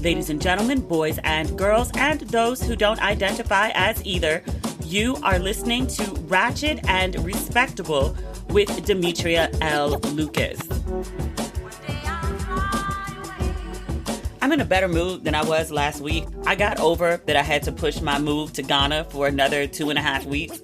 Ladies and gentlemen, boys and girls, and those who don't identify as either, you are listening to Ratchet and Respectable with Demetria L. Lucas. I'm in a better mood than I was last week. I got over that I had to push my move to Ghana for another 2.5 weeks,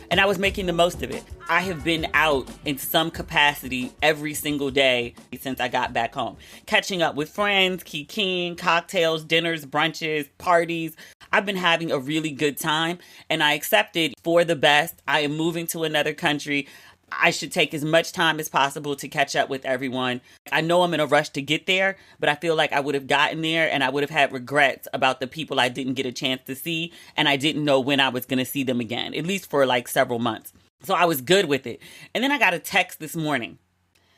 and I was making the most of it. I have been out in some capacity every single day since I got back home. Catching up with friends, Kiki, cocktails, dinners, brunches, parties. I've been having a really good time, and I accepted for the best. I am moving to another country. I should take as much time as possible to catch up with everyone. I know I'm in a rush to get there, but I feel like I would have gotten there and I would have had regrets about the people I didn't get a chance to see, and I didn't know when I was going to see them again, at least for like several months. So I was good with it. And then I got a text this morning.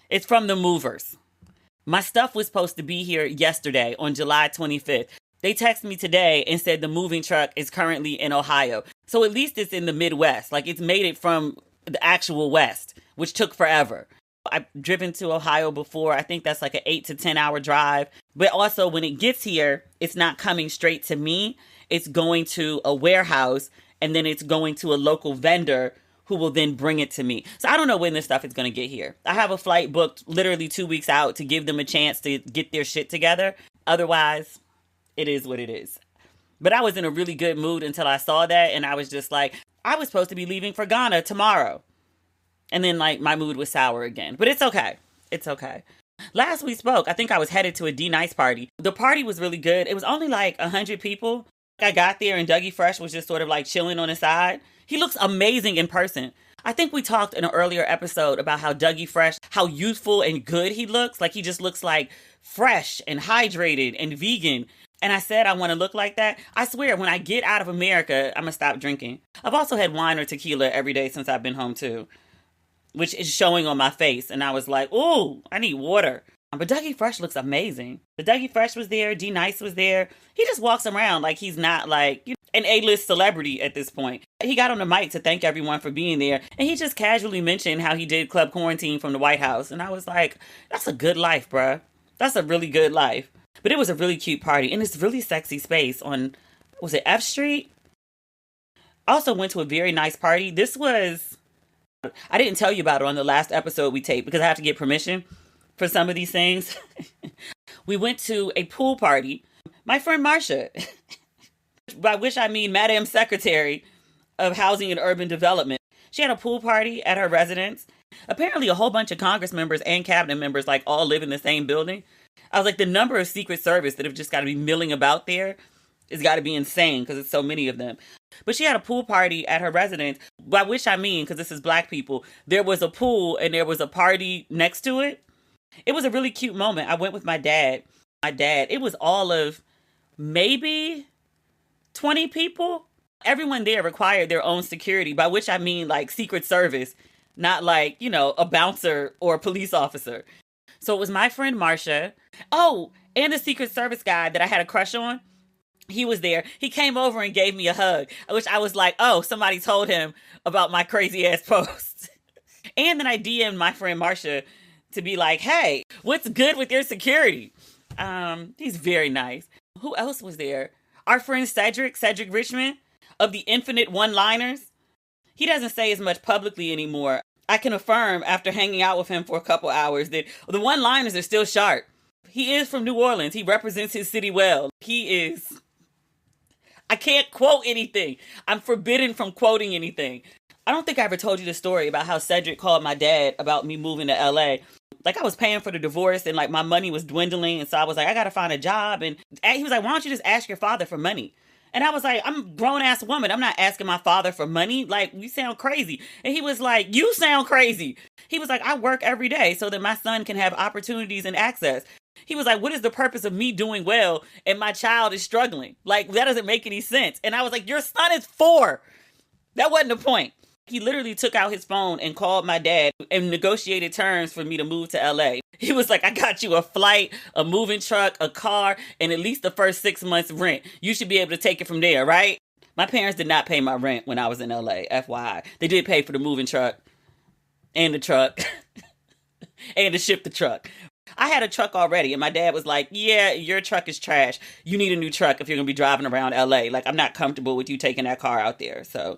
It's from the movers. My stuff was supposed to be here yesterday on July 25th. They texted me today and said the moving truck is currently in Ohio. So at least it's in the Midwest. Like, it's made it from the actual West, which took forever. I've driven to Ohio before. I think that's like an 8 to 10 hour drive. But also when it gets here, it's not coming straight to me. It's going to a warehouse, and then it's going to a local vendor who will then bring it to me. So I don't know when this stuff is going to get here. I have a flight booked literally 2 weeks out to give them a chance to get their shit together. Otherwise, it is what it is. But I was in a really good mood until I saw that, and I was just like, I was supposed to be leaving for Ghana tomorrow. And then like my mood was sour again. But it's okay. It's okay. Last we spoke, I think I was headed to a D-Nice party. The party was really good. It was only like 100 people. I got there and Dougie Fresh was just sort of like chilling on the side. He looks amazing in person. I think we talked in an earlier episode about how Dougie Fresh, how youthful and good he looks. Like he just looks like fresh and hydrated and vegan. And I said I want to look like that. I swear, when I get out of America, I'm going to stop drinking. I've also had wine or tequila every day since I've been home too, which is showing on my face. And I was like, ooh, I need water. But Dougie Fresh looks amazing. The Dougie Fresh was there. D-Nice was there. He just walks around like he's not like an A-list celebrity at this point. He got on the mic to thank everyone for being there. And he just casually mentioned how he did Club Quarantine from the White House. And I was like, that's a good life, bruh. That's a really good life. But it was a really cute party in this really sexy space on, was it F Street? Also went to a very nice party. This was, I didn't tell you about it on the last episode we taped because I have to get permission for some of these things. We went to a pool party. My friend Marcia, by which I mean Madam Secretary of Housing and Urban Development, she had a pool party at her residence. Apparently a whole bunch of Congress members and cabinet members like all live in the same building. I was like, the number of Secret Service that have just got to be milling about there has got to be insane because it's so many of them. But she had a pool party at her residence, by which I mean, because this is Black people, there was a pool and there was a party next to it. It was a really cute moment. I went with my dad. It was all of maybe 20 people. Everyone there required their own security, by which I mean like Secret Service, not like, a bouncer or a police officer. So it was my friend Marcia. Oh, and the Secret Service guy that I had a crush on. He was there. He came over and gave me a hug, which I was like, oh, somebody told him about my crazy ass post. And then I DM'd my friend Marcia to be like, hey, what's good with your security? He's very nice. Who else was there? Our friend Cedric Richmond of the Infinite One-Liners. He doesn't say as much publicly anymore. I can affirm after hanging out with him for a couple hours that the one-liners are still sharp. He is from New Orleans. He represents his city well. He is... I can't quote anything. I'm forbidden from quoting anything. I don't think I ever told you the story about how Cedric called my dad about me moving to LA. Like, I was paying for the divorce and like my money was dwindling. And so I was like, I got to find a job. And he was like, why don't you just ask your father for money? And I was like, I'm a grown-ass woman. I'm not asking my father for money. Like, you sound crazy. And he was like, you sound crazy. He was like, I work every day so that my son can have opportunities and access. He was like, what is the purpose of me doing well and my child is struggling? Like, that doesn't make any sense. And I was like, your son is 4. That wasn't the point. He literally took out his phone and called my dad and negotiated terms for me to move to LA. He was like, I got you a flight, a moving truck, a car, and at least the first 6 months rent. You should be able to take it from there, right? My parents did not pay my rent when I was in LA, FYI. They did pay for the moving truck and the truck and to ship the truck. I had a truck already, and my dad was like, yeah, your truck is trash. You need a new truck if you're going to be driving around LA. Like, I'm not comfortable with you taking that car out there. So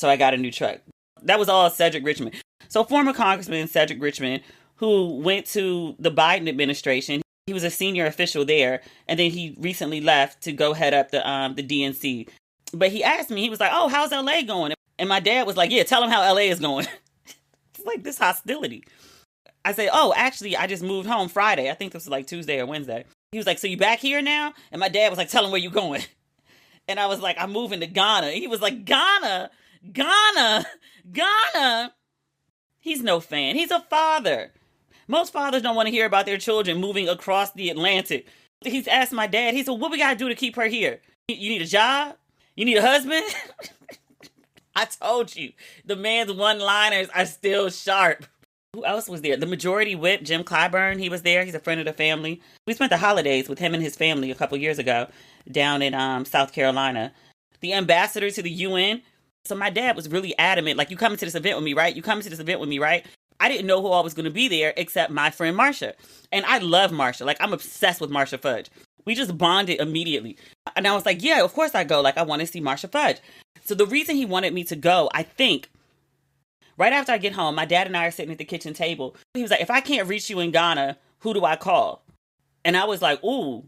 I got a new truck. That was all Cedric Richmond. So former Congressman Cedric Richmond, who went to the Biden administration, he was a senior official there, and then he recently left to go head up the DNC. But he asked me, he was like, oh, how's LA going? And my dad was like, yeah, tell him how LA is going. It's like this hostility. I said, oh, actually, I just moved home Friday. I think this was like Tuesday or Wednesday. He was like, so you back here now? And my dad was like, tell him where you going. And I was like, I'm moving to Ghana. And he was like, Ghana. He's no fan. He's a father. Most fathers don't want to hear about their children moving across the Atlantic. He's asked my dad, he said, what we got to do to keep her here? You need a job? You need a husband? I told you, the man's one-liners are still sharp. Who else was there? The Majority Whip, Jim Clyburn, he was there. He's a friend of the family. We spent the holidays with him and his family a couple years ago down in South Carolina. The ambassador to the UN. So my dad was really adamant, like, you coming to this event with me, right? You coming to this event with me, right? I didn't know who all was going to be there except my friend Marsha. And I love Marsha. Like, I'm obsessed with Marsha Fudge. We just bonded immediately. And I was like, yeah, of course I go. Like, I want to see Marsha Fudge. So the reason he wanted me to go, I think, right after I get home, my dad and I are sitting at the kitchen table. He was like, if I can't reach you in Ghana, who do I call? And I was like, ooh,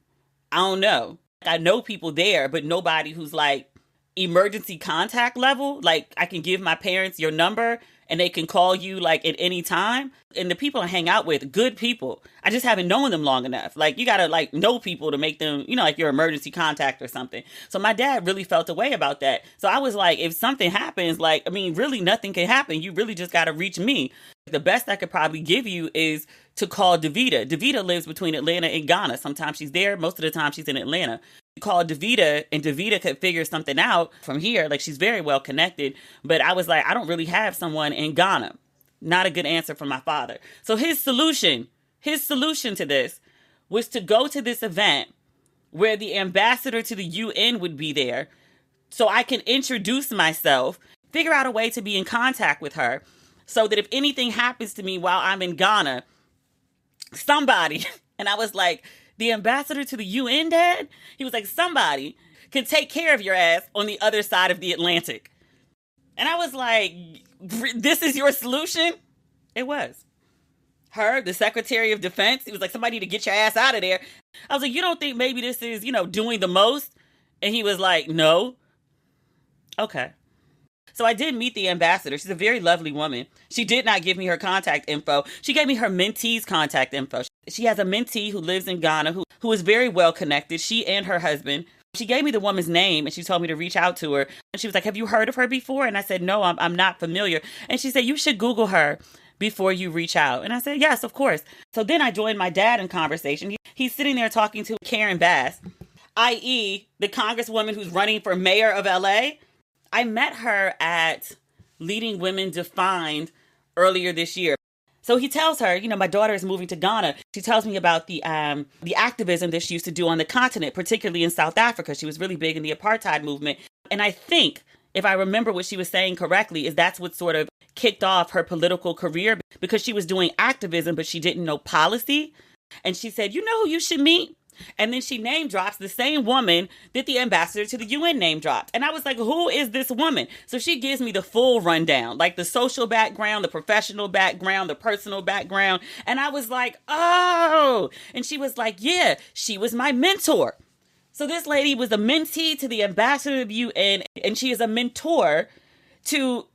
I don't know. I know people there, but nobody who's like emergency contact level. Like, I can give my parents your number and they can call you like at any time. And the people I hang out with, good people. I just haven't known them long enough. Like, you got to like know people to make them, you know, like your emergency contact or something. So my dad really felt a way about that. So I was like, if something happens, like, I mean, really nothing can happen. You really just got to reach me. The best I could probably give you is to call Davita. Davita lives between Atlanta and Ghana. Sometimes she's there. Most of the time she's in Atlanta. You call Davita and Davita could figure something out from here. Like, she's very well connected. But I was like, I don't really have someone in Ghana. Not a good answer from my father. So his solution to this was to go to this event where the ambassador to the UN would be there so I can introduce myself, figure out a way to be in contact with her so that if anything happens to me while I'm in Ghana, somebody, and I was like, the ambassador to the UN, Dad? He was like, somebody can take care of your ass on the other side of the Atlantic. And I was like, this is your solution? It was. Her, the Secretary of Defense, he was like, somebody to get your ass out of there. I was like, you don't think maybe this is, you know, doing the most? And he was like, no. Okay. So I did meet the ambassador. She's a very lovely woman. She did not give me her contact info. She gave me her mentee's contact info. She has a mentee who lives in Ghana who is very well connected. She and her husband. She gave me the woman's name and she told me to reach out to her. And she was like, have you heard of her before? And I said, no, I'm not familiar. And she said, you should Google her before you reach out. And I said, yes, of course. So then I joined my dad in conversation. He's sitting there talking to Karen Bass, i.e. the congresswoman who's running for mayor of LA. I met her at Leading Women Defined earlier this year. So he tells her, you know, my daughter is moving to Ghana. She tells me about the activism that she used to do on the continent, particularly in South Africa. She was really big in the apartheid movement. And I think, if I remember what she was saying correctly, is that's what sort of kicked off her political career, because she was doing activism, but she didn't know policy. And she said, you know who you should meet? And then she name drops the same woman that the ambassador to the UN name dropped. And I was like, who is this woman? So she gives me the full rundown, like the social background, the professional background, the personal background. And I was like, oh. And she was like, yeah, she was my mentor. So this lady was a mentee to the ambassador of the UN, and she is a mentor to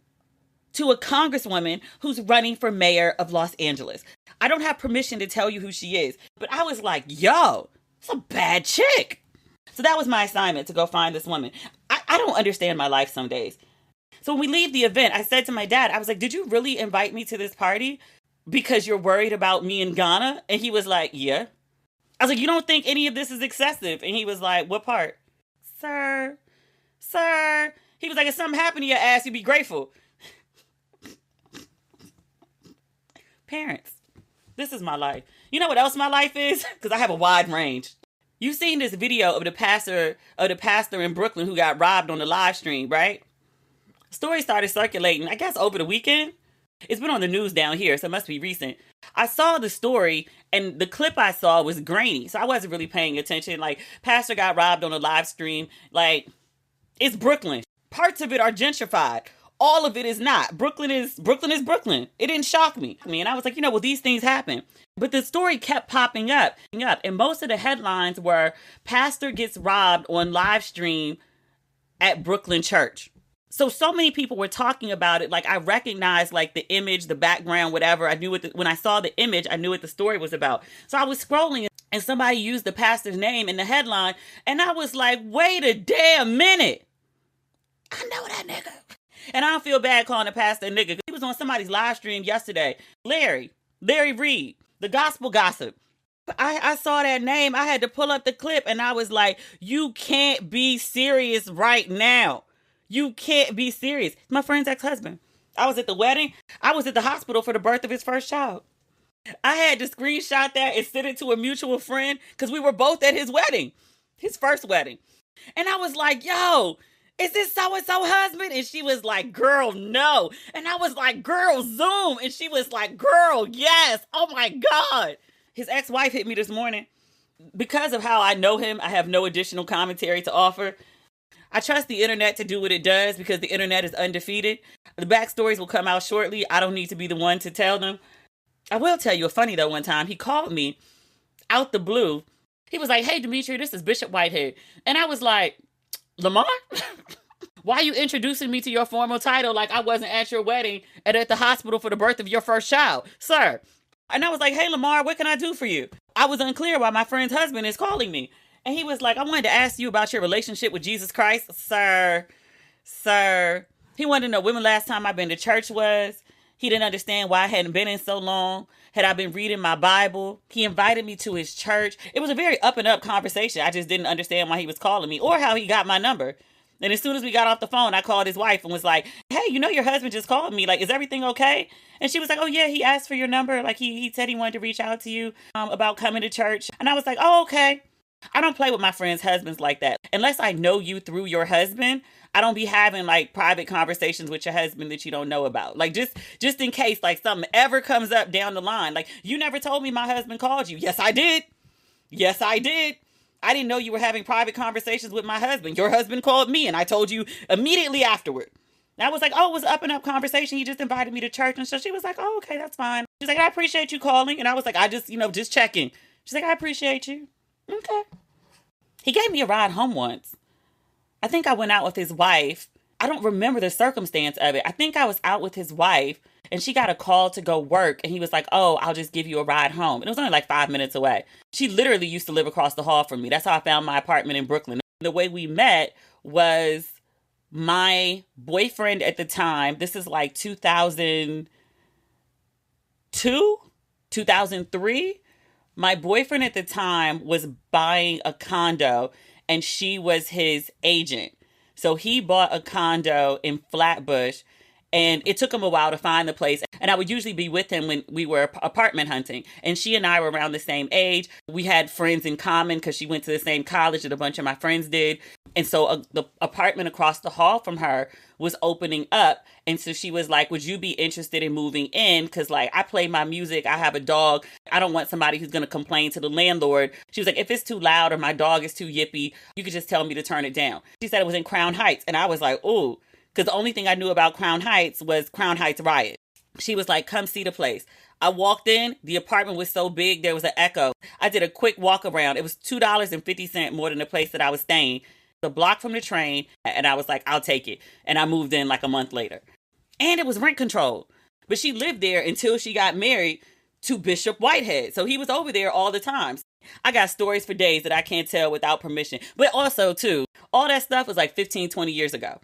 a congresswoman who's running for mayor of Los Angeles. I don't have permission to tell you who she is, but I was like, yo, it's a bad chick. So that was my assignment, to go find this woman. I don't understand my life some days. So when we leave the event, I said to my dad, I was like, did you really invite me to this party because you're worried about me in Ghana? And he was like, yeah. I was like, you don't think any of this is excessive? And he was like, what part? Sir. He was like, if something happened to your ass, you'd be grateful. Parents. This is my life. You know what else my life is? Because I have a wide range. You've seen this video of the pastor in Brooklyn who got robbed on the live stream, right? Story started circulating, I guess, over the weekend. It's been on the news down here, so it must be recent. I saw the story, and the clip I saw was grainy, so I wasn't really paying attention. Like, pastor got robbed on a live stream. Like, it's Brooklyn. Parts of it are gentrified. All of it is not. Brooklyn is Brooklyn. It didn't shock me. And I was like, well, these things happen. But the story kept popping up. And most of the headlines were, pastor gets robbed on live stream at Brooklyn church. So many people were talking about it. Like, I recognized like the image, the background, whatever. I knew when I saw the image, I knew what the story was about. So I was scrolling and somebody used the pastor's name in the headline. And I was like, wait a damn minute. I know that nigga. And I don't feel bad calling the pastor a nigga. He was on somebody's live stream yesterday. Larry Reed, the gospel gossip. I saw that name. I had to pull up the clip and I was like, you can't be serious right now. You can't be serious. My friend's ex-husband. I was at the wedding. I was at the hospital for the birth of his first child. I had to screenshot that and send it to a mutual friend because we were both at his wedding, his first wedding. And I was like, yo, is this so-and-so husband? And she was like, girl, no. And I was like, girl, Zoom. And she was like, girl, yes. Oh my God. His ex-wife hit me this morning. Because of how I know him, I have no additional commentary to offer. I trust the internet to do what it does because the internet is undefeated. The backstories will come out shortly. I don't need to be the one to tell them. I will tell you a funny though. One time he called me out the blue. He was like, hey, Demetria, this is Bishop Whitehead. And I was like, Lamar? Why are you introducing me to your formal title like I wasn't at your wedding and at the hospital for the birth of your first child, sir? And I was like, hey, Lamar, what can I do for you? I was unclear why my friend's husband is calling me. And he was like, I wanted to ask you about your relationship with Jesus Christ. Sir. He wanted to know when the last time I've been to church was. He didn't understand why I hadn't been in so long. Had I been reading my Bible? He invited me to his church. It was a very up and up conversation. I just didn't understand why he was calling me or how he got my number. And as soon as we got off the phone, I called his wife and was like, hey, your husband just called me. Like, is everything okay? And she was like, oh, yeah, he asked for your number. Like, he said he wanted to reach out to you about coming to church. And I was like, oh, okay. I don't play with my friends' husbands like that. Unless I know you through your husband, I don't be having like private conversations with your husband that you don't know about. Like just in case like something ever comes up down the line. Like, you never told me my husband called you. Yes, I did. I didn't know you were having private conversations with my husband. Your husband called me and I told you immediately afterward. And I was like, oh, it was an up and up conversation. He just invited me to church. And so she was like, oh, okay, that's fine. She's like, I appreciate you calling. And I was like, I just, just checking. She's like, I appreciate you. Okay. He gave me a ride home once. I think I went out with his wife. I don't remember the circumstance of it. I think I was out with his wife and she got a call to go work. And he was like, oh, I'll just give you a ride home. And it was only like 5 minutes away. She literally used to live across the hall from me. That's how I found my apartment in Brooklyn. The way we met was my boyfriend at the time. This is like 2002, 2003. My boyfriend at the time was buying a condo and she was his agent. So he bought a condo in Flatbush and it took him a while to find the place. And I would usually be with him when we were apartment hunting. And she and I were around the same age. We had friends in common because she went to the same college that a bunch of my friends did. And so the apartment across the hall from her was opening up. And so she was like, would you be interested in moving in? Because like I play my music. I have a dog. I don't want somebody who's going to complain to the landlord. She was like, if it's too loud or my dog is too yippy, you could just tell me to turn it down. She said it was in Crown Heights. And I was like, ooh, because the only thing I knew about Crown Heights was Crown Heights Riot. She was like, come see the place. I walked in. The apartment was so big, there was an echo. I did a quick walk around. It was $2.50 more than the place that I was staying. The block from the train. And I was like, I'll take it. And I moved in like a month later. And it was rent control. But she lived there until she got married to Bishop Whitehead. So he was over there all the time. I got stories for days that I can't tell without permission. But also, too, all that stuff was like 15, 20 years ago.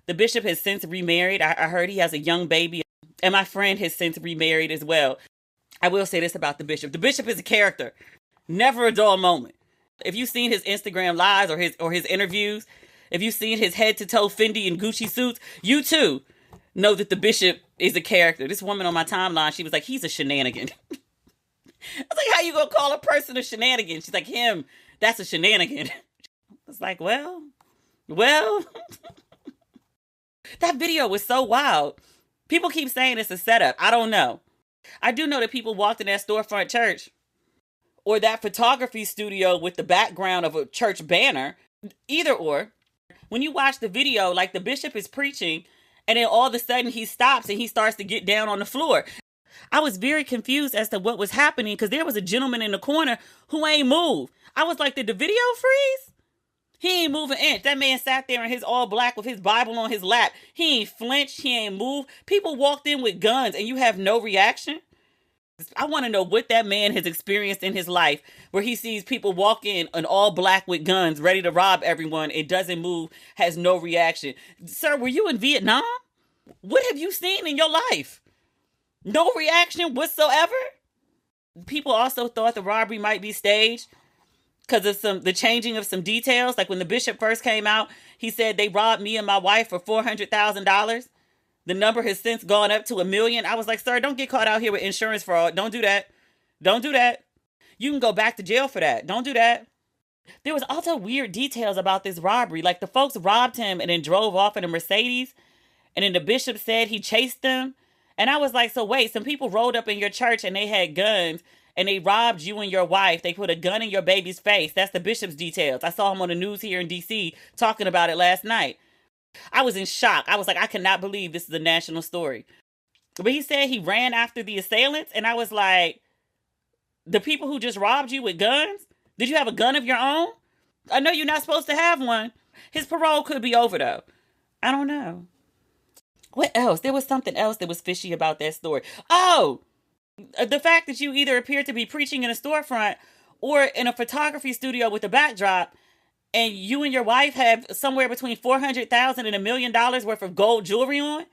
The bishop has since remarried. I heard he has a young baby. And my friend has since remarried as well. I will say this about the bishop. The bishop is a character. Never a dull moment. If you've seen his Instagram lives or his interviews, if you've seen his head to toe Fendi and Gucci suits, you too know that the bishop is a character. This woman on my timeline, she was like, he's a shenanigan. I was like, how you gonna call a person a shenanigan? She's like, him, that's a shenanigan. I was like, well. That video was so wild. People keep saying it's a setup. I don't know. I do know that people walked in that storefront church or that photography studio with the background of a church banner. Either or. When you watch the video, like the bishop is preaching and then all of a sudden he stops and he starts to get down on the floor. I was very confused as to what was happening because there was a gentleman in the corner who ain't moved. I was like, did the video freeze? He ain't move an inch. That man sat there in his all black with his Bible on his lap. He ain't flinched. He ain't moved. People walked in with guns and you have no reaction. I want to know what that man has experienced in his life where he sees people walk in all black with guns, ready to rob everyone. It doesn't move, has no reaction. Sir, were you in Vietnam? What have you seen in your life? No reaction whatsoever? People also thought the robbery might be staged because of the changing of some details. Like when the bishop first came out, he said they robbed me and my wife for $400,000. The number has since gone up to $1 million. I was like, sir, don't get caught out here with insurance fraud. Don't do that. Don't do that. You can go back to jail for that. Don't do that. There was also weird details about this robbery. Like the folks robbed him and then drove off in a Mercedes. And then the bishop said he chased them. And I was like, so wait, some people rolled up in your church and they had guns and they robbed you and your wife. They put a gun in your baby's face. That's the bishop's details. I saw him on the news here in D.C. talking about it last night. I was in shock. I was like, I cannot believe this is a national story. But he said he ran after the assailants. And I was like, the people who just robbed you with guns? Did you have a gun of your own? I know you're not supposed to have one. His parole could be over though. I don't know. What else? There was something else that was fishy about that story. Oh, the fact that you either appear to be preaching in a storefront or in a photography studio with a backdrop and you and your wife have somewhere between $400,000 and $1 million worth of gold jewelry on.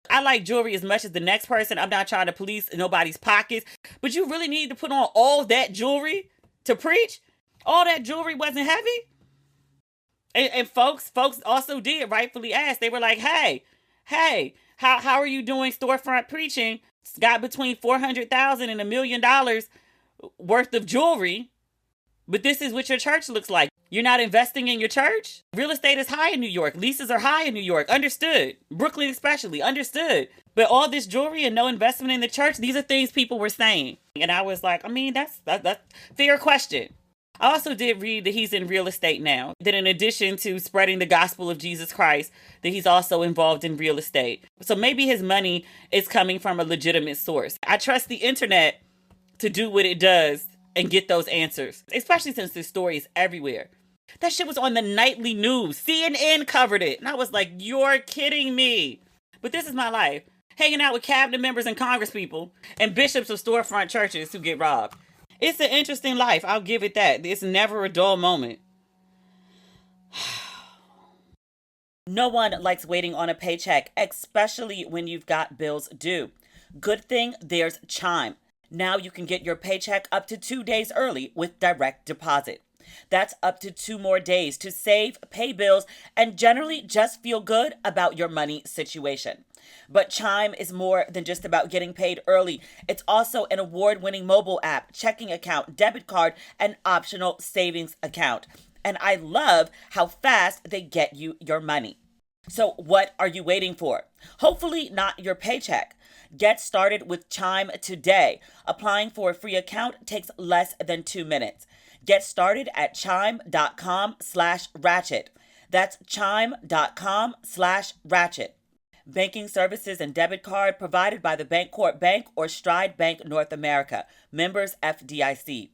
I like jewelry as much as the next person. I'm not trying to police nobody's pockets, but you really need to put on all that jewelry to preach? All that jewelry wasn't heavy? And folks also did rightfully ask. They were like, hey, how are you doing storefront preaching? It's got between $400,000 and $1 million worth of jewelry, but this is what your church looks like. You're not investing in your church? Real estate is high in New York. Leases are high in New York. Understood. Brooklyn especially. Understood. But all this jewelry and no investment in the church, these are things people were saying. And I was like, I mean, that's fair question. I also did read that he's in real estate now. That in addition to spreading the gospel of Jesus Christ, that he's also involved in real estate. So maybe his money is coming from a legitimate source. I trust the internet to do what it does and get those answers, especially since this story is everywhere. That shit was on the nightly news. CNN covered it. And I was like, you're kidding me. But this is my life. Hanging out with cabinet members and congresspeople and bishops of storefront churches who get robbed. It's an interesting life. I'll give it that. It's never a dull moment. No one likes waiting on a paycheck, especially when you've got bills due. Good thing there's Chime. Now you can get your paycheck up to 2 days early with direct deposit. That's up to 2 more days to save, pay bills, and generally just feel good about your money situation. But Chime is more than just about getting paid early. It's also an award-winning mobile app, checking account, debit card, and optional savings account. And I love how fast they get you your money. So what are you waiting for? Hopefully not your paycheck. Get started with Chime today. Applying for a free account takes less than 2 minutes. Get started at chime.com/ratchet. That's chime.com/ratchet. Banking services and debit card provided by the Bancorp Bank or Stride Bank North America. Members FDIC.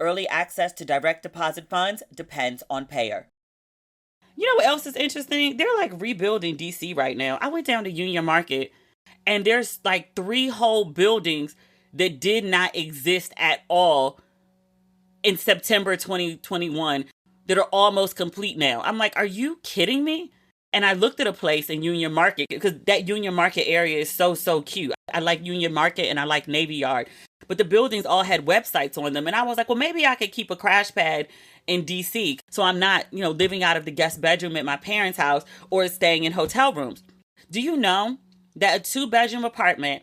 Early access to direct deposit funds depends on payer. You know what else is interesting? They're like rebuilding DC right now. I went down to Union Market and there's like 3 whole buildings that did not exist at all in September 2021 that are almost complete now. I'm like, are you kidding me? And I looked at a place in Union Market because that Union Market area is so cute. I like Union Market and I like Navy Yard. But the buildings all had websites on them. And I was like, well, maybe I could keep a crash pad in DC. So I'm not, living out of the guest bedroom at my parents' house or staying in hotel rooms. Do you know that a 2-bedroom apartment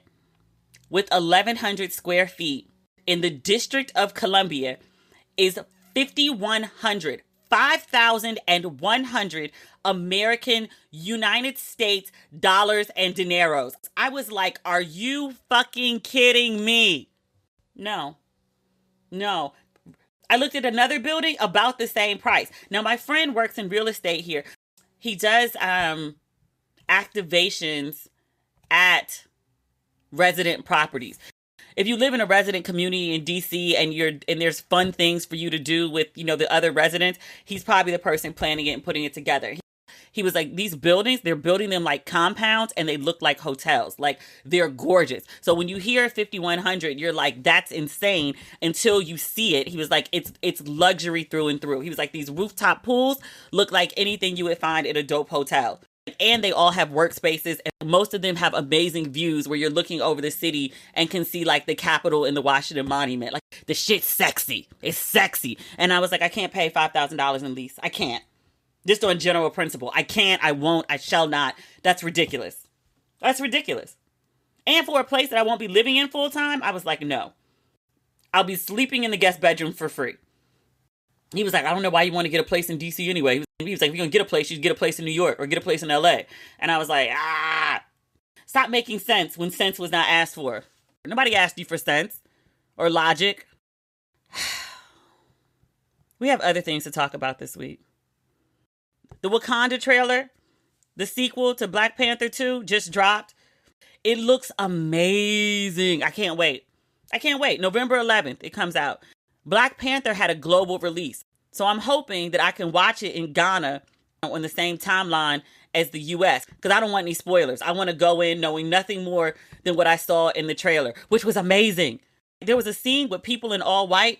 with 1,100 square feet in the District of Columbia is $5,100 5,100 American United States dollars and dineros. I was like, are you fucking kidding me? No. I looked at another building about the same price. Now, my friend works in real estate here. He does activations at resident properties. If you live in a resident community in DC and there's fun things for you to do with, the other residents, he's probably the person planning it and putting it together. He was like, these buildings, they're building them like compounds and they look like hotels. Like, they're gorgeous. So when you hear 5,100, you're like, that's insane until you see it. He was like, it's luxury through and through. He was like, these rooftop pools look like anything you would find in a dope hotel. And they all have workspaces, and most of them have amazing views where you're looking over the city and can see like the Capitol and the Washington Monument. Like, the shit's sexy. It's sexy. And I was like, I can't pay $5,000 in lease. I can't. Just on general principle. I can't, I won't, I shall not. That's ridiculous. That's ridiculous. And for a place that I won't be living in full time, I was like, no. I'll be sleeping in the guest bedroom for free. He was like, I don't know why you want to get a place in DC anyway. He was like, if you're going to get a place, you get a place in New York or get a place in LA. And I was like, stop making sense when sense was not asked for. Nobody asked you for sense or logic. We have other things to talk about this week. The Wakanda trailer, the sequel to Black Panther 2 just dropped. It looks amazing. I can't wait. November 11th, it comes out. Black Panther had a global release. So I'm hoping that I can watch it in Ghana on the same timeline as the US, because I don't want any spoilers. I want to go in knowing nothing more than what I saw in the trailer, which was amazing. There was a scene with people in all white,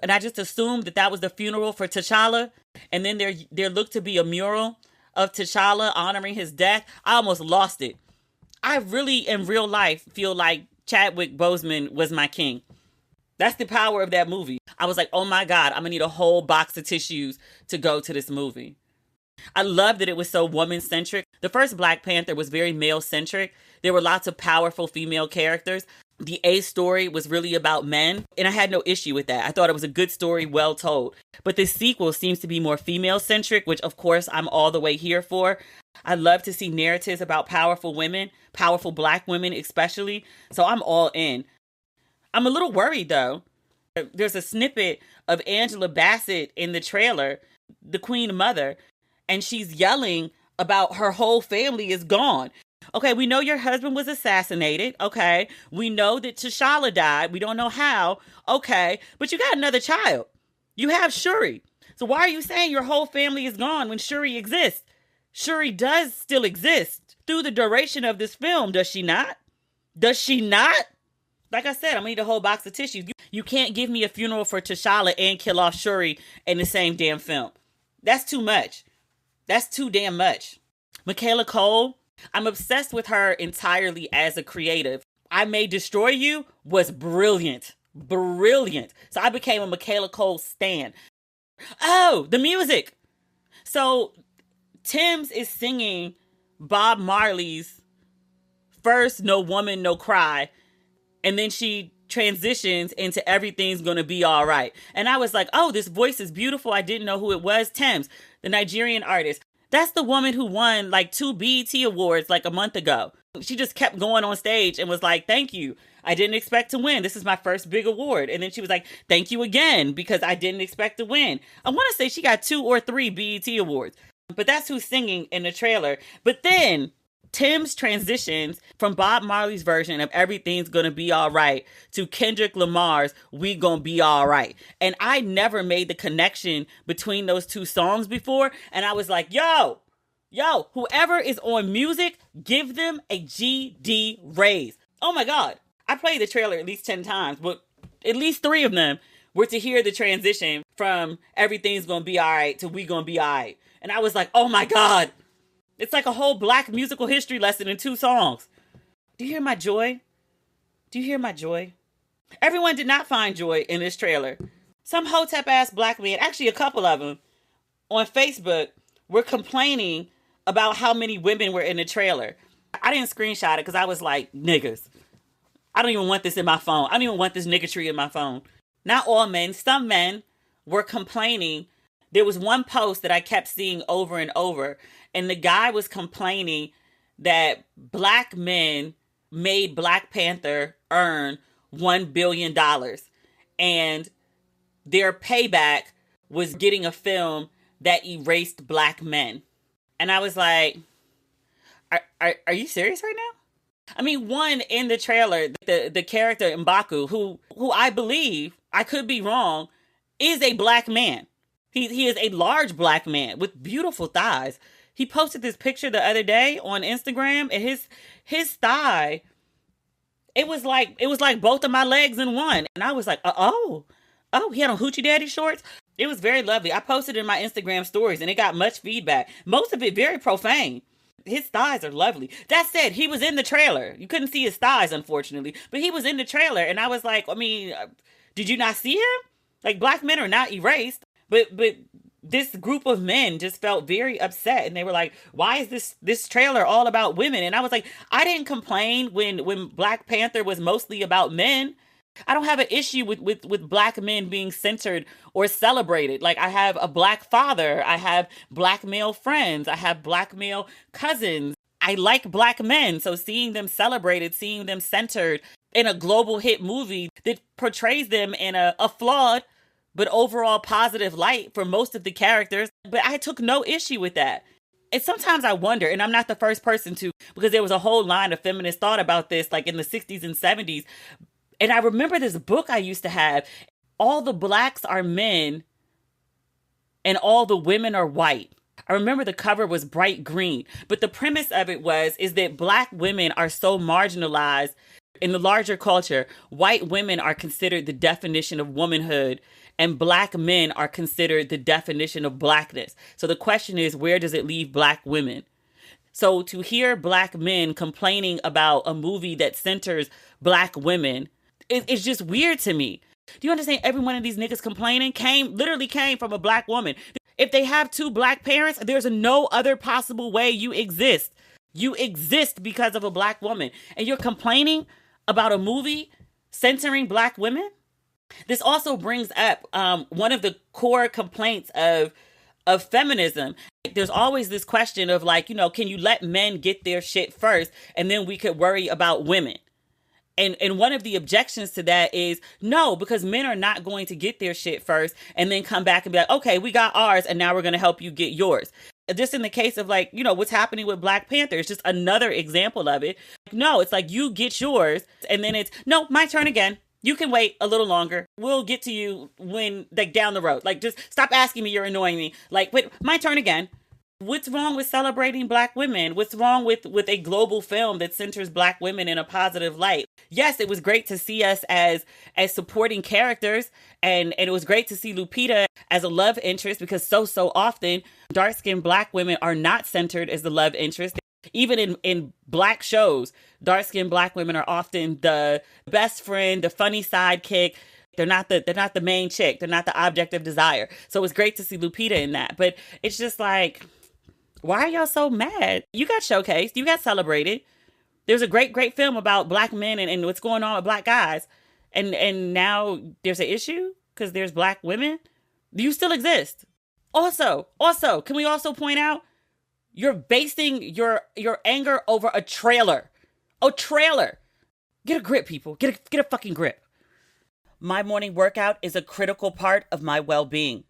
and I just assumed that was the funeral for T'Challa. And then there looked to be a mural of T'Challa honoring his death. I almost lost it. I really, in real life, feel like Chadwick Boseman was my king. That's the power of that movie. I was like, oh my God, I'm going to need a whole box of tissues to go to this movie. I love that it was so woman-centric. The first Black Panther was very male-centric. There were lots of powerful female characters. The A story was really about men, and I had no issue with that. I thought it was a good story, well told. But this sequel seems to be more female-centric, which of course I'm all the way here for. I love to see narratives about powerful women, powerful Black women especially. So I'm all in. I'm a little worried though. There's a snippet of Angela Bassett in the trailer, the Queen Mother, and she's yelling about her whole family is gone. Okay, we know your husband was assassinated. Okay, we know that T'Challa died. We don't know how. Okay, but you got another child. You have Shuri. So why are you saying your whole family is gone when Shuri exists? Shuri does still exist through the duration of this film, does she not? Does she not? Like I said, I'm gonna need a whole box of tissues. You can't give me a funeral for T'Challa and kill off Shuri in the same damn film. That's too much. That's too damn much. Michaela Cole, I'm obsessed with her entirely as a creative. I May Destroy You was brilliant. Brilliant. So I became a Michaela Cole stan. Oh, the music. So Tim's is singing Bob Marley's first No Woman, No Cry. And then she transitions into Everything's Gonna Be All Right. And I was like, oh, this voice is beautiful. I didn't know who it was. Thames, the Nigerian artist. That's the woman who won like 2 BET Awards like a month ago. She just kept going on stage and was like, thank you. I didn't expect to win. This is my first big award. And then she was like, thank you again, because I didn't expect to win. I want to say she got 2 or 3 BET Awards. But that's who's singing in the trailer. But then Tim's transitions from Bob Marley's version of Everything's Gonna Be All Right to Kendrick Lamar's We Gonna Be All Right. And I never made the connection between those two songs before. And I was like, yo, whoever is on music, give them a GD raise. Oh my God. I played the trailer at least 10 times, but at least 3 of them were to hear the transition from Everything's Gonna Be All Right to We Gonna Be All Right. And I was like, oh my God. It's like a whole Black musical history lesson in 2 songs. Do you hear my joy? Do you hear my joy? Everyone did not find joy in this trailer. Some hotep-ass Black men, actually a couple of them, on Facebook were complaining about how many women were in the trailer. I didn't screenshot it because I was like, niggas. I don't even want this in my phone. I don't even want this niggatry in my phone. Not all men. Some men were complaining There was one post that I kept seeing over and over, and the guy was complaining that black men made Black Panther earn $1 billion, and their payback was getting a film that erased black men. And I was like, are you serious right now? I mean, one, in the trailer, the character M'Baku, who I believe, I could be wrong, is a black man. He is a large black man with beautiful thighs. He posted this picture the other day on Instagram, and his thigh, it was like both of my legs in one. And I was like, oh, he had on Hoochie Daddy shorts. It was very lovely. I posted it in my Instagram stories, and it got much feedback. Most of it very profane. His thighs are lovely. That said, he was in the trailer. You couldn't see his thighs, unfortunately, but he was in the trailer, and I was like, I mean, did you not see him? Like, black men are not erased, but this group of men just felt very upset, and they were like, why is this trailer all about women? And I was like, I didn't complain when Black Panther was mostly about men. I don't have an issue with black men being centered or celebrated. Like, I have a black father. I have black male friends. I have black male cousins. I like black men. So seeing them celebrated, seeing them centered in a global hit movie that portrays them in a flawed but overall positive light for most of the characters. But I took no issue with that. And sometimes I wonder, and I'm not the first person to, because there was a whole line of feminist thought about this, like in the 60s and 70s. And I remember this book I used to have. All the blacks are men and all the women are white. I remember the cover was bright green. But the premise of it is that black women are so marginalized in the larger culture. White women are considered the definition of womanhood, and black men are considered the definition of blackness. So the question is, where does it leave black women? So to hear black men complaining about a movie that centers black women, it's just weird to me. Do you understand? Every one of these niggas complaining literally came from a black woman. If they have two black parents, there's no other possible way you exist. You exist because of a black woman. And you're complaining about a movie centering black women? This also brings up one of the core complaints of feminism. There's always this question of, like, can you let men get their shit first and then we could worry about women? And one of the objections to that is, no, because men are not going to get their shit first and then come back and be like, okay, we got ours and now we're going to help you get yours. Just in the case of, like, what's happening with Black Panther, it's just another example of it. No, it's like you get yours and then it's, no, my turn again. You can wait a little longer. We'll get to you when, like, down the road. Like, just stop asking me. You're annoying me. Like, wait, my turn again. What's wrong with celebrating black women? What's wrong with a global film that centers black women in a positive light? Yes, it was great to see us as supporting characters, and it was great to see Lupita as a love interest, because so often dark-skinned black women are not centered as the love interest. Even in black shows, dark-skinned black women are often the best friend, the funny sidekick. They're not the main chick. They're not the object of desire. So it's great to see Lupita in that. But it's just like, why are y'all so mad? You got showcased. You got celebrated. There's a great film about black men and what's going on with black guys. And now there's an issue because there's black women. You still exist. Also, can we also point out, you're basing your anger over a trailer. A trailer. Get a grip, people. Get a fucking grip. My morning workout is a critical part of my well-being.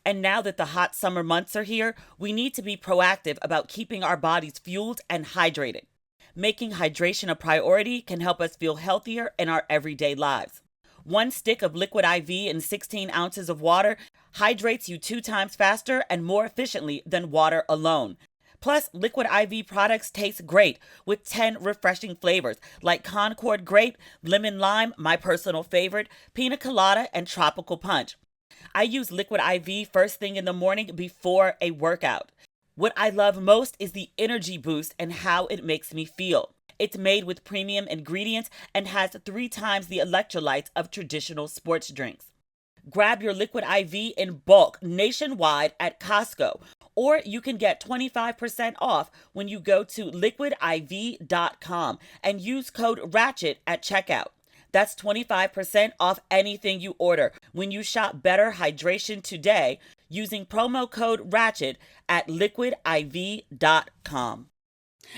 And now that the hot summer months are here, we need to be proactive about keeping our bodies fueled and hydrated. Making hydration a priority can help us feel healthier in our everyday lives. 1 stick of Liquid IV and 16 ounces of water hydrates you 2 times faster and more efficiently than water alone. Plus, Liquid IV products taste great with 10 refreshing flavors like Concord Grape, Lemon Lime, my personal favorite, Pina Colada, and Tropical Punch. I use Liquid IV first thing in the morning before a workout. What I love most is the energy boost and how it makes me feel. It's made with premium ingredients and has 3 times the electrolytes of traditional sports drinks. Grab your Liquid IV in bulk nationwide at Costco, or you can get 25% off when you go to liquidiv.com and use code RATCHET at checkout. That's 25% off anything you order when you shop Better Hydration today using promo code RATCHET at liquidiv.com.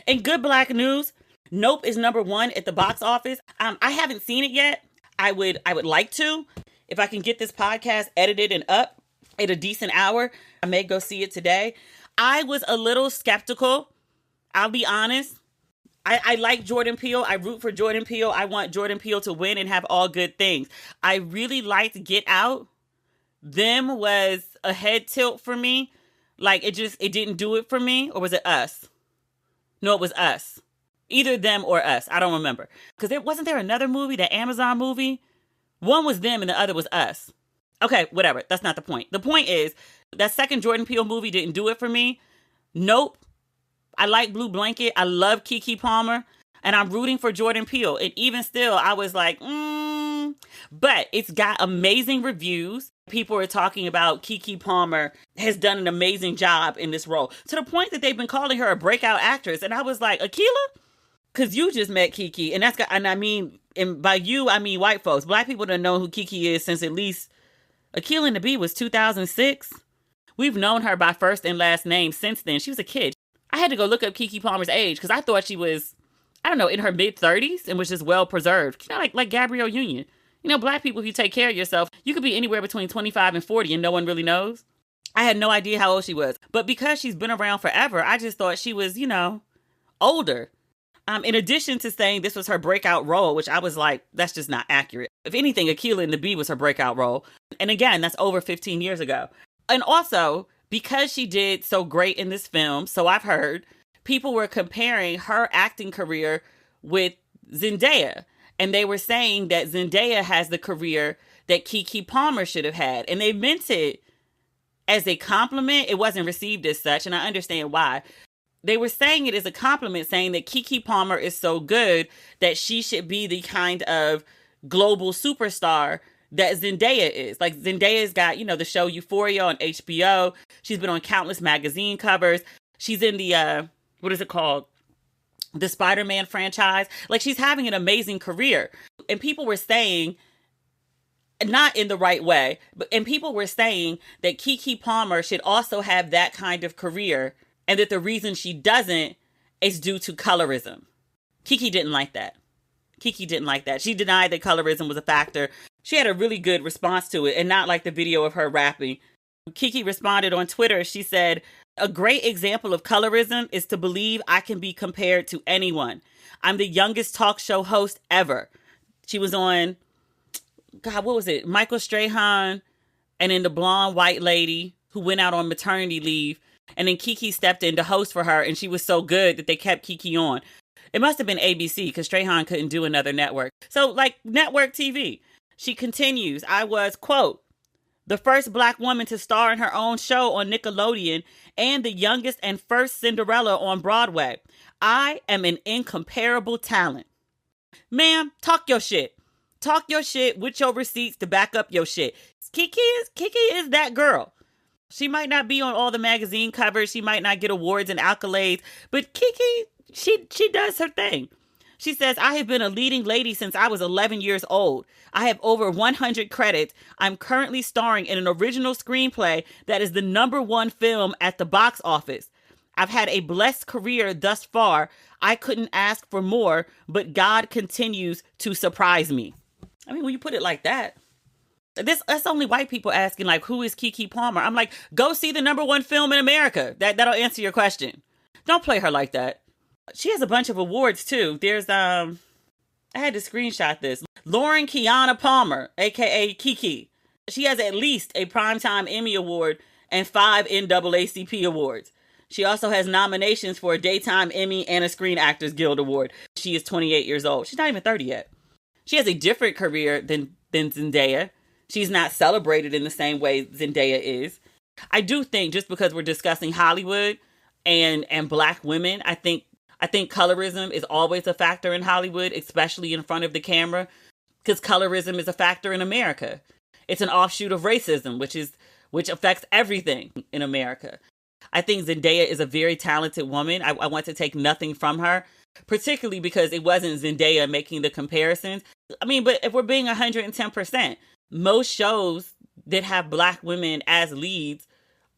In good Black news, Nope is #1 at the box office. I haven't seen it yet. I would like to. If I can get this podcast edited and up at a decent hour, I may go see it today. I was a little skeptical. I'll be honest. I like Jordan Peele. I root for Jordan Peele. I want Jordan Peele to win and have all good things. I really liked Get Out. Them was a head tilt for me. Like, it didn't do it for me. Or was it Us? No, it was Us. Either Them or Us. I don't remember. Because wasn't there another movie, the Amazon movie? One was Them and the other was Us. Okay, whatever. That's not the point. The point is, that second Jordan Peele movie didn't do it for me. Nope. I like Blue Blanket. I love Keke Palmer. And I'm rooting for Jordan Peele. And even still, I was like, But it's got amazing reviews. People are talking about Keke Palmer has done an amazing job in this role. To the point that they've been calling her a breakout actress. And I was like, Akila? Because you just met Keke. And and by you, I mean white folks. Black people don't know who Keke is since at least Akila and the Bee was 2006. We've known her by first and last name since then. She was a kid. I had to go look up Keke Palmer's age because I thought she was, I don't know, in her mid-30s and was just well-preserved. You know, like Gabrielle Union. You know, Black people, if you take care of yourself, you could be anywhere between 25 and 40 and no one really knows. I had no idea how old she was. But because she's been around forever, I just thought she was, older. In addition to saying this was her breakout role, which I was like, that's just not accurate. If anything, Akila and the Bee was her breakout role. And again, that's over 15 years ago. And also, because she did so great in this film, so I've heard, people were comparing her acting career with Zendaya. And they were saying that Zendaya has the career that Keke Palmer should have had. And they meant it as a compliment. It wasn't received as such, and I understand why. They were saying it as a compliment, saying that Keke Palmer is so good that she should be the kind of global superstar that Zendaya is. Like, Zendaya's got, the show Euphoria on HBO. She's been on countless magazine covers. She's in the, what is it called? The Spider-Man franchise. Like, she's having an amazing career. And people were saying, not in the right way, and people were saying that Keke Palmer should also have that kind of career, and that the reason she doesn't is due to colorism. Keke didn't like that. Keke didn't like that. She denied that colorism was a factor. She had a really good response to it, and not like the video of her rapping. Keke responded on Twitter. She said, "A great example of colorism is to believe I can be compared to anyone. I'm the youngest talk show host ever." She was on, God, what was it? Michael Strahan, and then the blonde white lady who went out on maternity leave. And then Keke stepped in to host for her, and she was so good that they kept Keke on. It must have been ABC because Strahan couldn't do another network. So, like, network TV. She continues, "I was, quote, the first Black woman to star in her own show on Nickelodeon and the youngest and first Cinderella on Broadway. I am an incomparable talent." Ma'am, talk your shit. Talk your shit with your receipts to back up your shit. Keke is that girl. She might not be on all the magazine covers. She might not get awards and accolades. But Keke, she does her thing. She says, "I have been a leading lady since I was 11 years old. I have over 100 credits. I'm currently starring in an original screenplay that is the #1 film at the box office. I've had a blessed career thus far. I couldn't ask for more, but God continues to surprise me." I mean, when you put it like that, that's only white people asking, like, who is Keke Palmer? I'm like, go see the #1 film in America. That'll answer your question. Don't play her like that. She has a bunch of awards, too. There's, I had to screenshot this. Lauren Kiana Palmer, a.k.a. Keke. She has at least a Primetime Emmy Award and 5 NAACP awards. She also has nominations for a Daytime Emmy and a Screen Actors Guild Award. She is 28 years old. She's not even 30 yet. She has a different career than Zendaya. She's not celebrated in the same way Zendaya is. I do think, just because we're discussing Hollywood and Black women, I think colorism is always a factor in Hollywood, especially in front of the camera, because colorism is a factor in America. It's an offshoot of racism, which affects everything in America. I think Zendaya is a very talented woman. I want to take nothing from her, particularly because it wasn't Zendaya making the comparisons. I mean, but if we're being 110%, most shows that have Black women as leads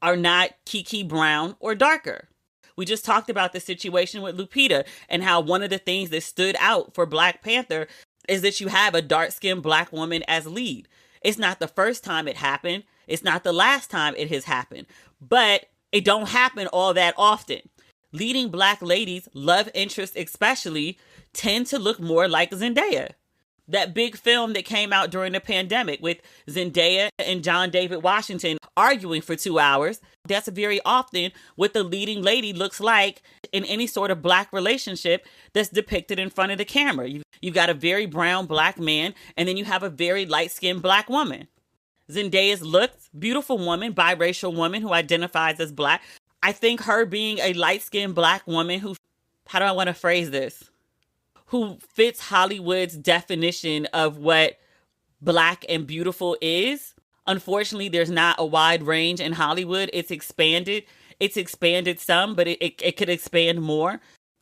are not Kiki brown or darker. We just talked about the situation with Lupita and how one of the things that stood out for Black Panther is that you have a dark-skinned Black woman as lead. It's not the first time it happened. It's not the last time it has happened. But it don't happen all that often. Leading Black ladies, love interests especially, tend to look more like Zendaya. That big film that came out during the pandemic with Zendaya and John David Washington arguing for 2 hours. That's very often what the leading lady looks like in any sort of Black relationship that's depicted in front of the camera. You've got a very brown Black man, and then you have a very light-skinned Black woman. Zendaya's looks, beautiful woman, biracial woman who identifies as Black. I think her being a light-skinned Black woman who, how do I want to phrase this? Who fits Hollywood's definition of what Black and beautiful is. Unfortunately, there's not a wide range in Hollywood. It's expanded. It's expanded some, but it could expand more.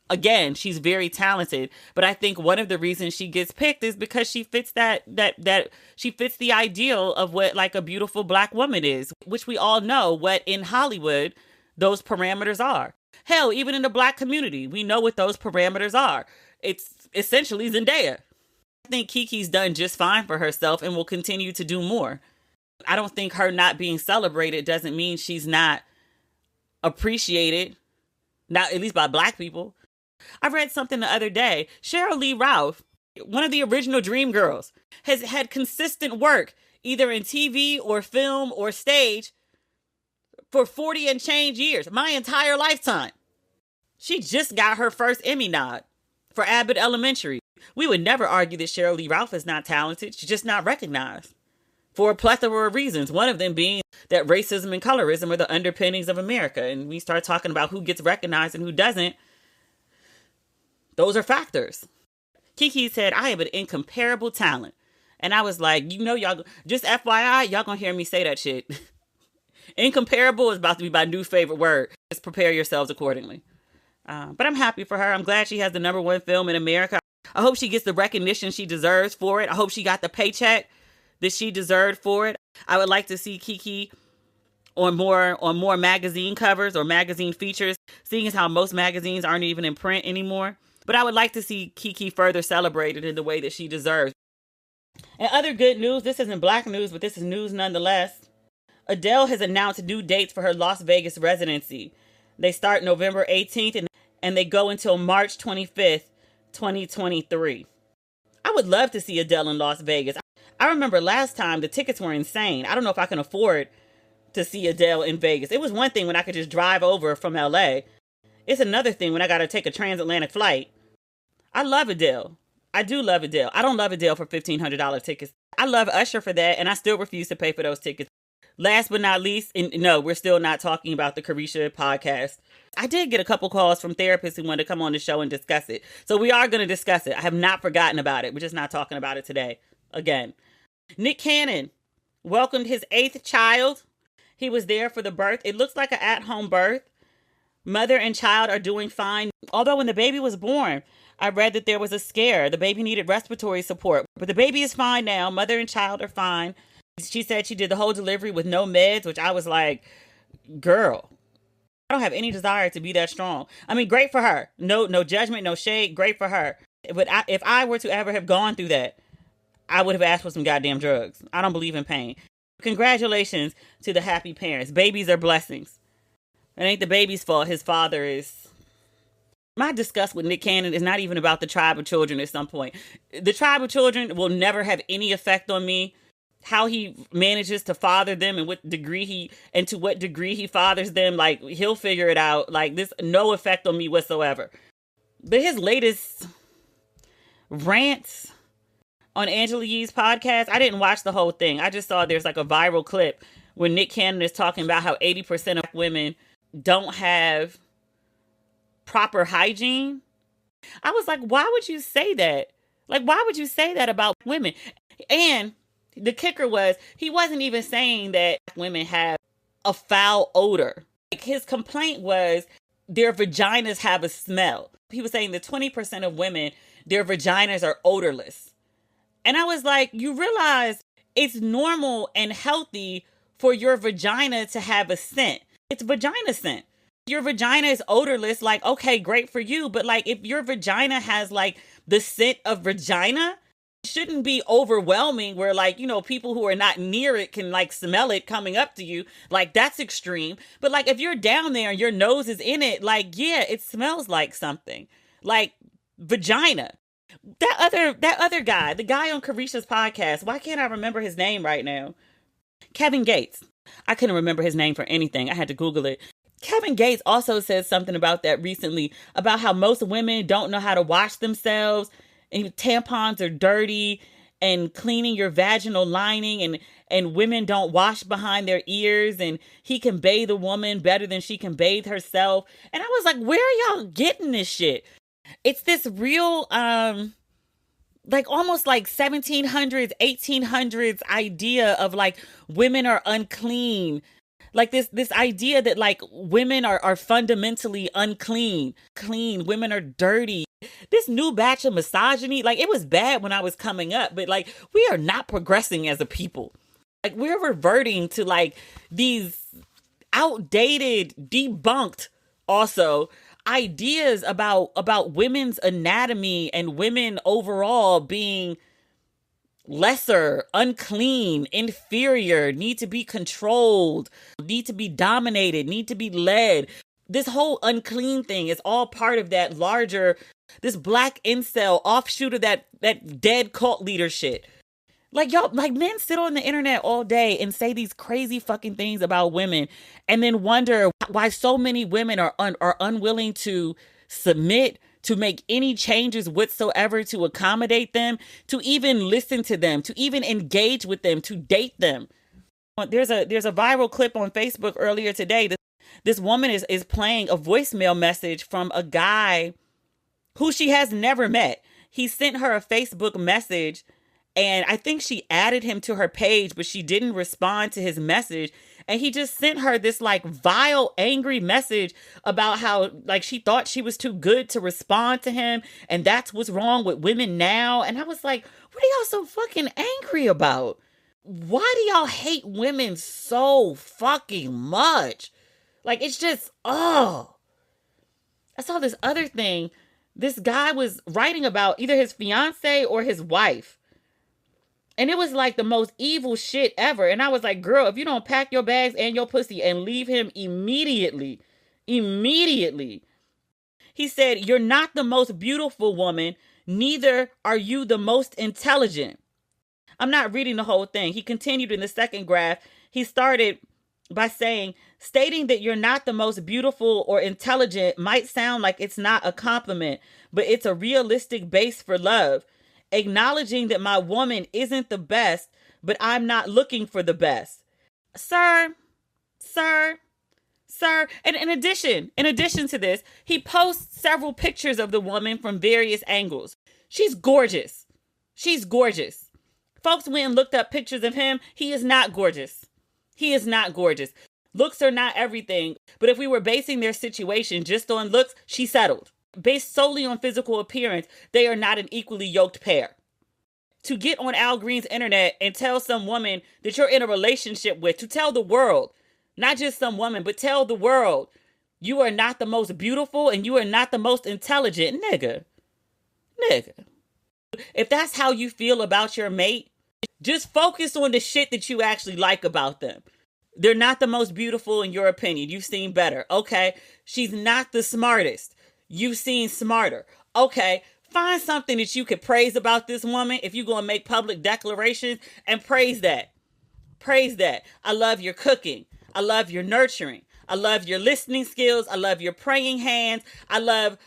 Again, she's very talented, but I think one of the reasons she gets picked is because she fits that she fits the ideal of what like a beautiful Black woman is, which we all know what in Hollywood those parameters are. Hell, even in the Black community, we know what those parameters are. It's essentially Zendaya. I think Kiki's done just fine for herself and will continue to do more. I don't think her not being celebrated doesn't mean she's not appreciated, not at least by Black people. I read something the other day. Cheryl Lee Ralph, one of the original Dream Girls, has had consistent work either in TV or film or stage for 40 and change years, my entire lifetime. She just got her first Emmy nod for Abbott Elementary. We would never argue that Cheryl Lee Ralph is not talented. She's just not recognized for a plethora of reasons. One of them being that racism and colorism are the underpinnings of America. And we start talking about who gets recognized and who doesn't. Those are factors. Kiki said, I have an incomparable talent. And I was like, y'all, just FYI, y'all gonna hear me say that shit. Incomparable is about to be my new favorite word. Just prepare yourselves accordingly. But I'm happy for her. I'm glad she has the #1 film in America. I hope she gets the recognition she deserves for it. I hope she got the paycheck that she deserved for it. I would like to see Kiki on more magazine covers or magazine features, seeing as how most magazines aren't even in print anymore. But I would like to see Kiki further celebrated in the way that she deserves. And other good news, this isn't Black news, but this is news nonetheless. Adele has announced new dates for her Las Vegas residency. They start November 18th and they go until March 25th, 2023. I would love to see Adele in Las Vegas. I remember last time the tickets were insane. I don't know if I can afford to see Adele in Vegas. It was one thing when I could just drive over from LA. It's another thing when I got to take a transatlantic flight. I love Adele. I do love Adele. I don't love Adele for $1,500 tickets. I love Usher for that, and I still refuse to pay for those tickets. Last but not least, and no, we're still not talking about the Carisha podcast. I did get a couple calls from therapists who wanted to come on the show and discuss it. So we are going to discuss it. I have not forgotten about it. We're just not talking about it today. Again, Nick Cannon welcomed his 8th child. He was there for the birth. It looks like an at-home birth. Mother and child are doing fine. Although when the baby was born, I read that there was a scare. The baby needed respiratory support. But the baby is fine now. Mother and child are fine. She said she did the whole delivery with no meds, which I was like, girl, I don't have any desire to be that strong. I mean, great for her. No judgment, no shade. Great for her. But if I were to ever have gone through that, I would have asked for some goddamn drugs. I don't believe in pain. Congratulations to the happy parents. Babies are blessings. It ain't the baby's fault. His father is. My disgust with Nick Cannon is not even about the tribe of children at some point. The tribe of children will never have any effect on me. How he manages to father them and to what degree he fathers them, like, he'll figure it out. Like, this, no effect on me whatsoever. But his latest rants on Angela Yee's podcast, I didn't watch the whole thing. I just saw there's like a viral clip where Nick Cannon is talking about how 80% of women don't have proper hygiene. I was like, why would you say that? Like, why would you say that about women? And the kicker was, he wasn't even saying that women have a foul odor. Like, his complaint was their vaginas have a smell. He was saying that 20% of women, their vaginas are odorless. And I was like, you realize it's normal and healthy for your vagina to have a scent. It's vagina scent. Your vagina is odorless, like, okay, great for you. But like, if your vagina has like the scent of vagina, it shouldn't be overwhelming where like, people who are not near it can like smell it coming up to you. Like, that's extreme. But like, if you're down there and your nose is in it, like, yeah, it smells like something. Like vagina. That other guy, the guy on Carisha's podcast, why can't I remember his name right now? Kevin Gates. I couldn't remember his name for anything. I had to Google it. Kevin Gates also said something about that recently, about how most women don't know how to wash themselves and tampons are dirty and cleaning your vaginal lining and women don't wash behind their ears and he can bathe a woman better than she can bathe herself. And I was like, where are y'all getting this shit? It's this real, like almost like 1700s, 1800s idea of like women are unclean. Like this idea that like women are fundamentally unclean, clean, women are dirty. This new batch of misogyny, like it was bad when I was coming up, but like we are not progressing as a people. Like we're reverting to like these outdated, debunked also ideas about women's anatomy and women overall being lesser, unclean, inferior, need to be controlled, need to be dominated, need to be led. This whole unclean thing is all part of that larger, this black incel offshoot of that dead cult leader shit. Like y'all, like men sit on the internet all day and say these crazy fucking things about women and then wonder why so many women are unwilling to submit, to make any changes whatsoever to accommodate them, to even listen to them, to even engage with them, to date them. There's a viral clip on Facebook earlier today. This woman is playing a voicemail message from a guy who she has never met. He sent her a Facebook message and I think she added him to her page, but she didn't respond to his message. And he just sent her this like vile, angry message about how like she thought she was too good to respond to him. And that's what's wrong with women now. And I was like, what are y'all so fucking angry about? Why do y'all hate women so fucking much? Like, it's just, oh. I saw this other thing. This guy was writing about either his fiance or his wife. And it was like the most evil shit ever. And I was like, girl, if you don't pack your bags and your pussy and leave him immediately. He said, you're not the most beautiful woman. Neither are you the most intelligent. I'm not reading the whole thing. He continued in the second graph. He started by saying, stating that you're not the most beautiful or intelligent might sound like it's not a compliment, but it's a realistic base for love. Acknowledging that my woman isn't the best, but I'm not looking for the best. Sir. And in addition to this, he posts several pictures of the woman from various angles. She's gorgeous. Folks went and looked up pictures of him. He is not gorgeous. Looks are not everything, but if we were basing their situation just on looks, she settled. Based solely on physical appearance, they are not an equally yoked pair. To get on Al Green's internet and tell some woman that you're in a relationship with, to tell the world, not just some woman, but tell the world, you are not the most beautiful and you are not the most intelligent, nigga. If that's how you feel about your mate, just focus on the shit that you actually like about them. They're not the most beautiful in your opinion. You've seen better. Okay. She's not the smartest. You've seen smarter. Okay, find something that you could praise about this woman if you're going to make public declarations and praise that. I love your cooking. I love your nurturing. I love your listening skills. I love your praying hands. I love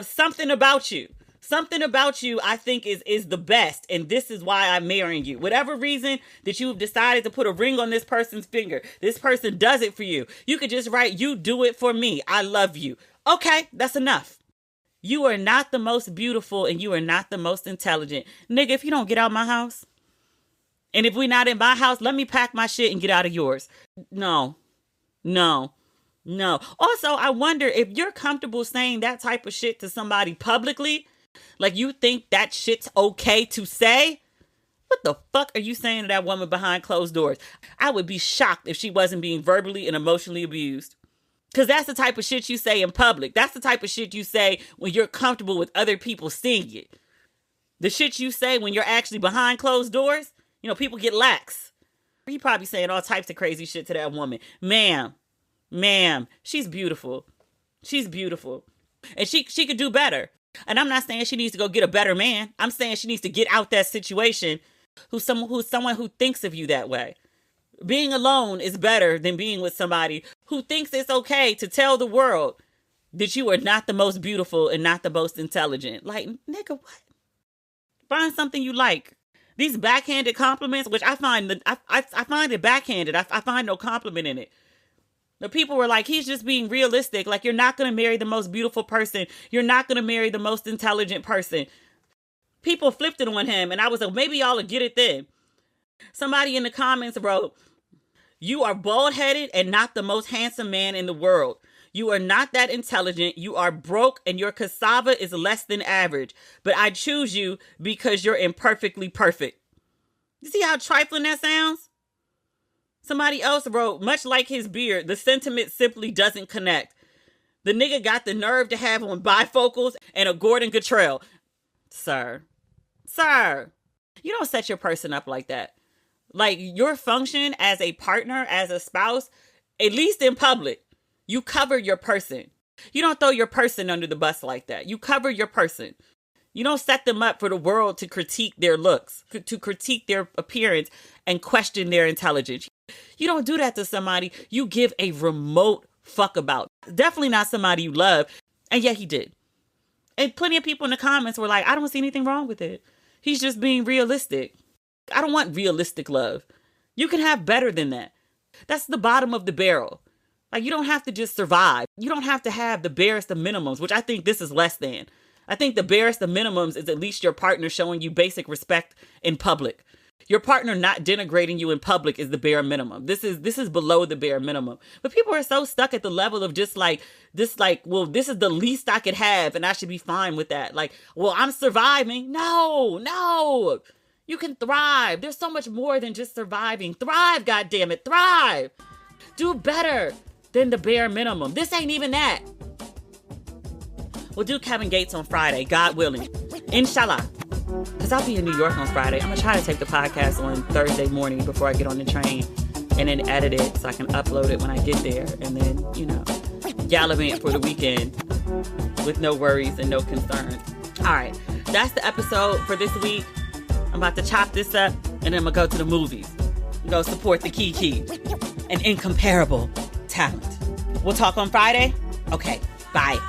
something about you. Something about you I think is the best, and this is why I'm marrying you. Whatever reason that you've decided to put a ring on this person's finger, this person does it for you. You could just write, you do it for me. I love you. Okay, that's enough. You are not the most beautiful and you are not the most intelligent. Nigga, if you don't get out my house, and if we're not in my house, let me pack my shit and get out of yours. No. Also, I wonder if you're comfortable saying that type of shit to somebody publicly, like you think that shit's okay to say? What the fuck are you saying to that woman behind closed doors? I would be shocked if she wasn't being verbally and emotionally abused. Because that's the type of shit you say in public. That's the type of shit you say when you're comfortable with other people seeing it. The shit you say when you're actually behind closed doors, people get lax. He probably saying all types of crazy shit to that woman. Ma'am, she's beautiful. She's beautiful. And she could do better. And I'm not saying she needs to go get a better man. I'm saying she needs to get out that situation who's someone who thinks of you that way. Being alone is better than being with somebody who thinks it's okay to tell the world that you are not the most beautiful and not the most intelligent. Like, nigga, what? Find something you like. These backhanded compliments, which I find it backhanded. I find no compliment in it. The people were like, he's just being realistic. Like, you're not going to marry the most beautiful person. You're not going to marry the most intelligent person. People flipped it on him, and I was like, maybe y'all will get it then. Somebody in the comments wrote, you are bald-headed and not the most handsome man in the world. You are not that intelligent. You are broke and your cassava is less than average. But I choose you because you're imperfectly perfect. You see how trifling that sounds? Somebody else wrote, much like his beard, the sentiment simply doesn't connect. The nigga got the nerve to have on bifocals and a Gordon Cottrell. Sir, you don't set your person up like that. Like, your function as a partner, as a spouse, at least in public, you cover your person. You don't throw your person under the bus like that. You cover your person. You don't set them up for the world to critique their looks, to critique their appearance and question their intelligence. You don't do that to somebody you give a remote fuck about. Definitely not somebody you love. And yet he did. And plenty of people in the comments were like, I don't see anything wrong with it. He's just being realistic. I don't want realistic love. You can have better than that. That's the bottom of the barrel. Like, you don't have to just survive. You don't have to have the barest of minimums, which I think this is less than. I think the barest of minimums is at least your partner showing you basic respect in public. Your partner not denigrating you in public is the bare minimum. This is below the bare minimum. But people are so stuck at the level of just well, this is the least I could have and I should be fine with that. Like, well, I'm surviving. No. You can thrive. There's so much more than just surviving. Thrive, goddammit, thrive. Do better than the bare minimum. This ain't even that. We'll do Kevin Gates on Friday, God willing. Inshallah. Because I'll be in New York on Friday. I'm going to try to take the podcast on Thursday morning before I get on the train and then edit it so I can upload it when I get there. And then, gallivant for the weekend with no worries and no concerns. All right. That's the episode for this week. I'm about to chop this up and then I'm going to go to the movies. Go support the Kiki, an incomparable talent. We'll talk on Friday. Okay. Bye.